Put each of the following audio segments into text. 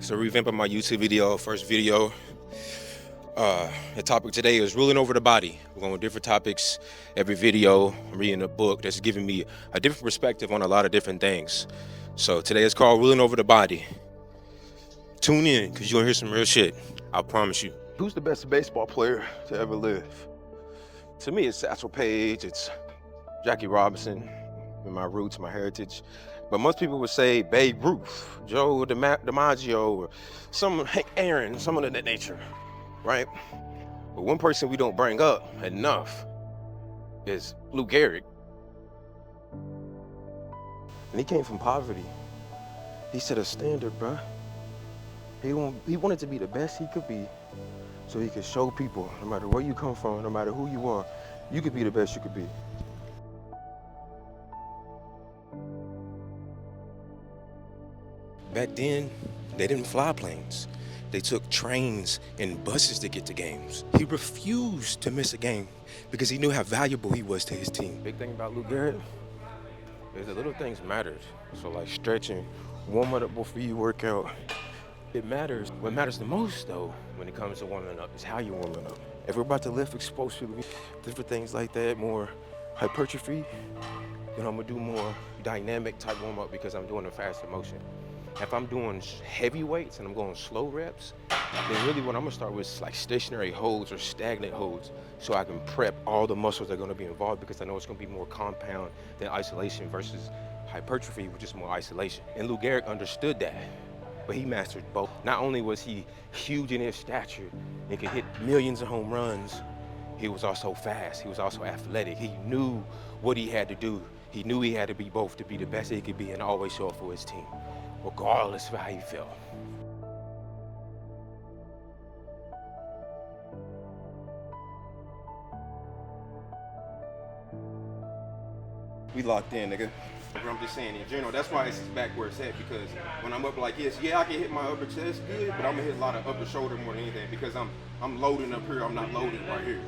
So revamping my YouTube video, first video. The topic today is ruling over the body. We're going with different topics every video. I'm reading a book that's giving me a different perspective on a lot of different things. So today is called Ruling Over the Body. Tune in because you're going to hear some real shit. I promise you. Who's the best baseball player to ever live? To me, it's Satchel Paige, it's Jackie Robinson, my roots, my heritage. But most people would say Babe Ruth, Joe DiMaggio, or Hank Aaron, someone of that nature, right? But one person we don't bring up enough is Lou Gehrig. And he came from poverty. He set a standard, bruh. He wanted to be the best he could be so he could show people, no matter where you come from, no matter who you are, you could be the best you could be. Back then, they didn't fly planes. They took trains and buses to get to games. He refused to miss a game because he knew how valuable he was to his team. Big thing about Lou Gehrig is the little things mattered. So like stretching, warming up before you work out, it matters. What matters the most though, when it comes to warming up, is how you're warming up. If we're about to lift explosively, different things like that, more hypertrophy, then I'm gonna do more dynamic type warm up because I'm doing a faster motion. If I'm doing heavy weights and I'm going slow reps, then really what I'm gonna start with is like stationary holds or stagnant holds so I can prep all the muscles that are gonna be involved because I know it's gonna be more compound than isolation versus hypertrophy, which is more isolation. And Lou Gehrig understood that, but he mastered both. Not only was he huge in his stature and could hit millions of home runs, he was also fast, he was also athletic. He knew what he had to do. He knew he had to be both to be the best he could be and always show up for his team, regardless of how he felt. We locked in, nigga. I'm just saying in general, that's why it's back where it's at, because when I'm up like this, yeah, I can hit my upper chest good, but I'm gonna hit a lot of upper shoulder more than anything because I'm loading up here, I'm not loading right here.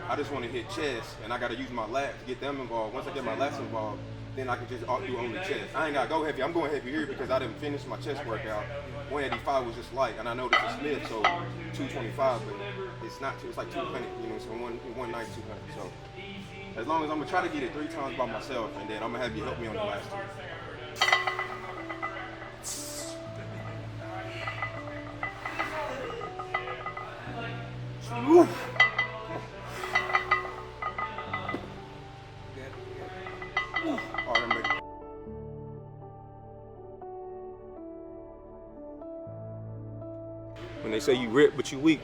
I just want to hit chest, and I gotta use my lats to get them involved. Once I get my lats involved, then I can just do only chest. I ain't gotta go heavy. I'm going heavy here because I didn't finish my chest workout. 185 was just light, and I know this is Smith, so 225, but it's not. It's like 200, you know, so 190, 200. So as long as I'm gonna try to get it 3 times by myself, and then I'm gonna have you help me on the last 2. Woo. When they say you rip but you weak.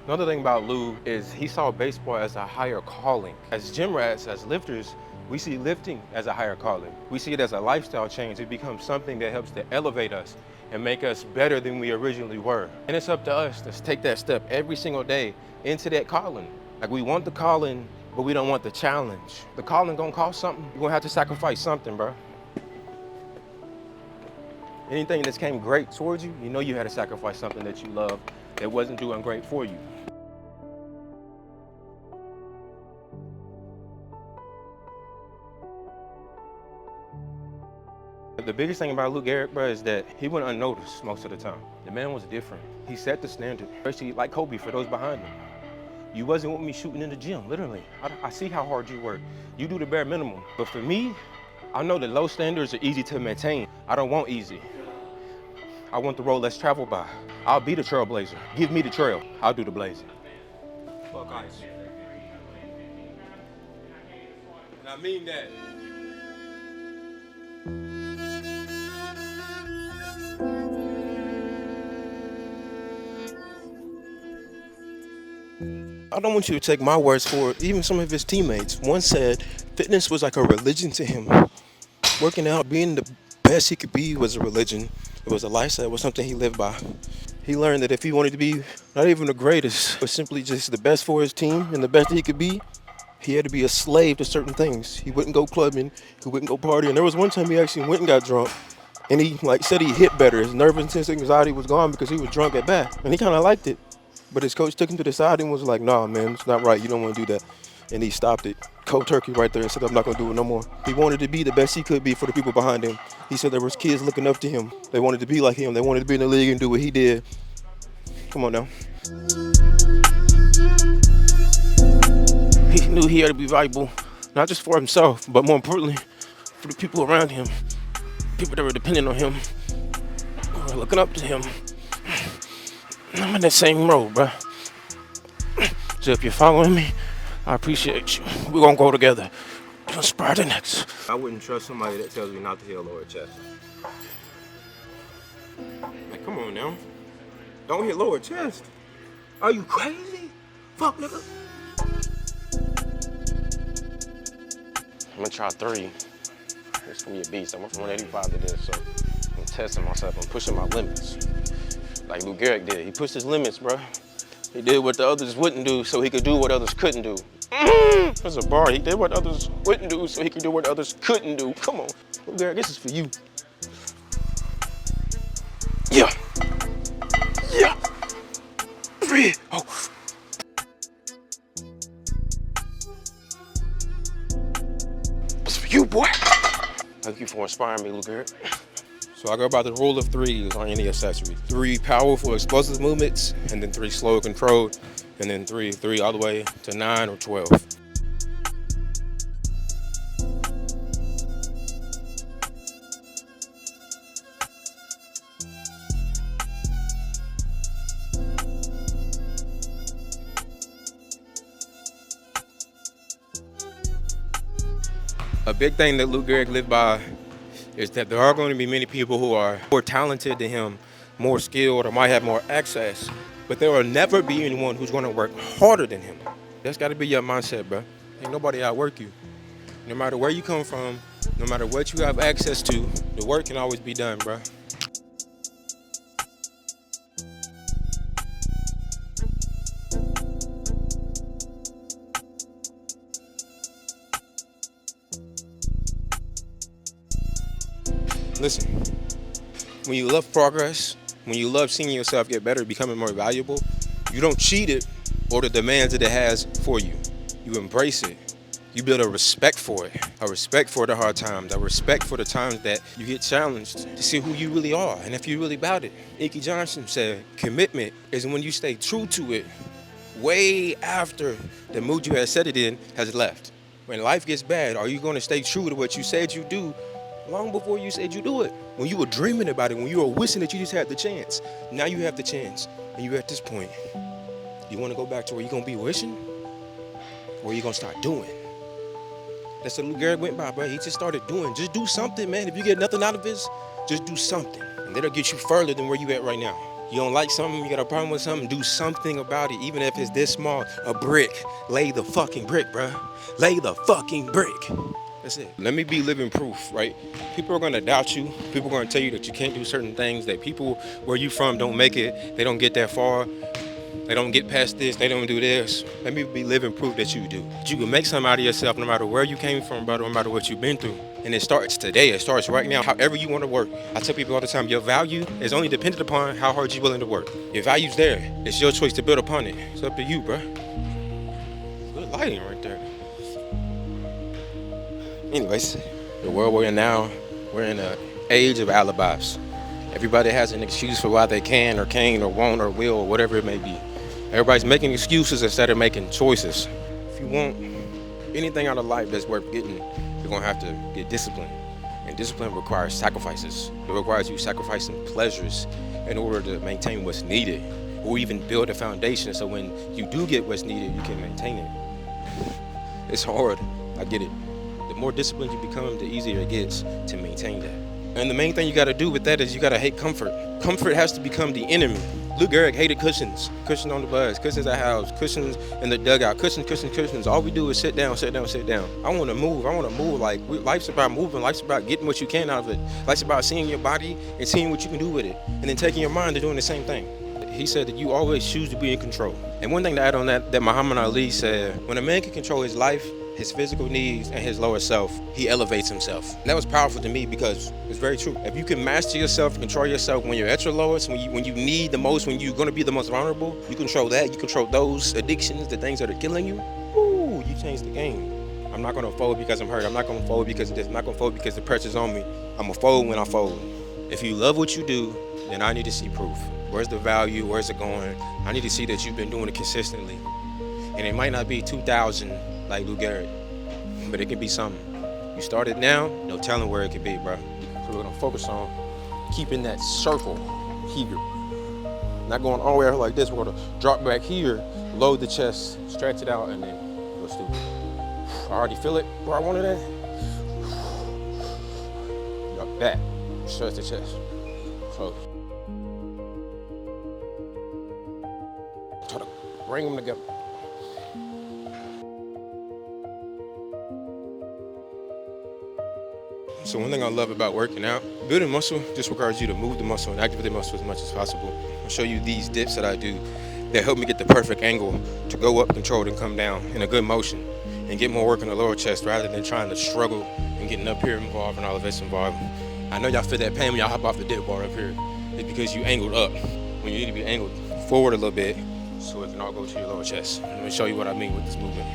Another thing about Lou is he saw baseball as a higher calling. As gym rats, as lifters, we see lifting as a higher calling. We see it as a lifestyle change. It becomes something that helps to elevate us and make us better than we originally were. And it's up to us to take that step every single day into that calling. Like, we want the calling, but we don't want the challenge. The calling gonna cost something. You're gonna have to sacrifice something, bro. Anything that's came great towards you, you know you had to sacrifice something that you love that wasn't doing great for you. The biggest thing about Lou Gehrig, bro, is that he went unnoticed most of the time. The man was different. He set the standard, especially like Kobe for those behind him. You wasn't with me shooting in the gym, literally. I see how hard you work. You do the bare minimum. But for me, I know that low standards are easy to maintain. I don't want easy. I want the road less traveled by. I'll be the trailblazer. Give me the trail. I'll do the blazing. Fuck ice. And I mean that. I don't want you to take my words for it. Even some of his teammates once said fitness was like a religion to him. Working out, being the best he could be was a religion. It was a lifestyle, it was something he lived by. He learned that if he wanted to be not even the greatest, but simply just the best for his team and the best that he could be, he had to be a slave to certain things. He wouldn't go clubbing, he wouldn't go partying. There was one time he actually went and got drunk And he like said he hit better. His nervousness, anxiety was gone because he was drunk at bat. And he kind of liked it. But his coach took him to the side and was like, nah, man, it's not right. You don't want to do that. And he stopped it. Cold turkey right there and said, I'm not going to do it no more. He wanted to be the best he could be for the people behind him. He said there was kids looking up to him. They wanted to be like him. They wanted to be in the league and do what he did. Come on now. He knew he had to be valuable, not just for himself, but more importantly, for the people around him. People that were depending on him, were looking up to him. I'm in that same road, bro. So if you're following me, I appreciate you. We're gonna go together. To inspire the next. I wouldn't trust somebody that tells me not to hit a lower chest. Like, come on now. Don't hit lower chest. Are you crazy? Fuck, nigga. I'm gonna try 3. It's gonna be a beast. I went from 185 to this, so I'm testing myself. I'm pushing my limits. Like Lou Gehrig did. He pushed his limits, bro. He did what the others wouldn't do so he could do what others couldn't do. There's a bar. He did what others wouldn't do so he could do what others couldn't do. Come on. Lou Gehrig, this is for you. Yeah. Yeah. 3. Oh. It's for you, boy. Thank you for inspiring me, Lou Gehrig. So I go by the rule of 3s on any accessory. 3 powerful, explosive movements, and then 3 slow, controlled, and then 3 all the way to 9 or 12. A big thing that Lou Gehrig lived by is that there are going to be many people who are more talented than him, more skilled, or might have more access, but there will never be anyone who's going to work harder than him. That's got to be your mindset, bro. Ain't nobody outwork you. No matter where you come from, no matter what you have access to, the work can always be done, bro. Listen, when you love progress, when you love seeing yourself get better, becoming more valuable, you don't cheat it or the demands that it has for you. You embrace it. You build a respect for it, a respect for the hard times, a respect for the times that you get challenged to see who you really are and if you're really about it. Icky Johnson said, commitment is when you stay true to it way after the mood you had set it in has left. When life gets bad, are you going to stay true to what you said you do long before you said you do it? When you were dreaming about it, when you were wishing that you just had the chance. Now you have the chance, and you're at this point. You want to go back to where you're going to be wishing? Or are you going to start doing? That's what Lou Gehrig went by, bro. He just started doing. Just do something, man. If you get nothing out of this, just do something. And that'll get you further than where you at right now. You don't like something, you got a problem with something, do something about it, even if it's this small. A brick. Lay the fucking brick, bro. Lay the fucking brick. That's it. Let me be living proof, right? People are going to doubt you. People are going to tell you that you can't do certain things, that people where you from don't make it. They don't get that far. They don't get past this. They don't do this. Let me be living proof that you do. That you can make something out of yourself no matter where you came from, brother, no matter what you've been through. And it starts today. It starts right now, however you want to work. I tell people all the time, your value is only dependent upon how hard you're willing to work. Your value's there. It's your choice to build upon it. It's up to you, bro. Good lighting right there. Anyways, the world we're in now, we're in an age of alibis. Everybody has an excuse for why they can or can't or won't or will or whatever it may be. Everybody's making excuses instead of making choices. If you want anything out of life that's worth getting, you're gonna have to get disciplined. And discipline requires sacrifices. It requires you sacrificing pleasures in order to maintain what's needed, or even build a foundation so when you do get what's needed, you can maintain it. It's hard, I get it. The more disciplined you become, the easier it gets to maintain that. And the main thing you gotta do with that is you gotta hate comfort. Comfort has to become the enemy. Lou Gehrig hated cushions. Cushions on the bus, cushions at house, cushions in the dugout, cushions. All we do is sit down. I wanna move. Like, life's about moving. Life's about getting what you can out of it. Life's about seeing your body and seeing what you can do with it. And then taking your mind to doing the same thing. He said that you always choose to be in control. And one thing to add on that Muhammad Ali said, when a man can control his life, his physical needs and his lower self, he elevates himself. And that was powerful to me because it's very true. If you can master yourself, control yourself when you're at your lowest, when you need the most, when you're going to be the most vulnerable, you control that. You control those addictions, the things that are killing you. Ooh, you change the game. I'm not going to fold because I'm hurt. I'm not going to fold because of this. I'm not going to fold because the pressure's on me. I'm going to fold when I fold. If you love what you do, then I need to see proof. Where's the value? Where's it going? I need to see that you've been doing it consistently. And it might not be 2,000 like Lou Garrett, but it can be something. You started now, no telling where it could be, bro. So we're gonna focus on keeping that circle here. Not going all the way out like this. We're gonna drop back here, load the chest, stretch it out, and then go stupid. I already feel it where I wanted it. Like that. Stretch the chest. Close. Try to bring them together. So one thing I love about working out, building muscle just requires you to move the muscle and activate the muscle as much as possible. I'll show you these dips that I do that help me get the perfect angle to go up controlled and come down in a good motion and get more work in the lower chest rather than trying to struggle and getting up here involved and all of this involved. I know y'all feel that pain when y'all hop off the dip bar up here. It's because you angled up when you need to be angled forward a little bit so it can all go to your lower chest. Let me show you what I mean with this movement.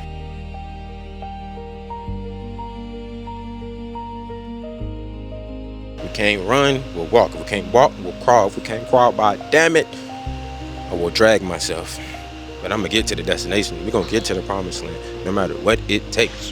We can't run, we'll walk. If we can't walk, we'll crawl. If we can't crawl, by damn it, I will drag myself. But I'm gonna get to the destination. We're gonna get to the promised land, no matter what it takes.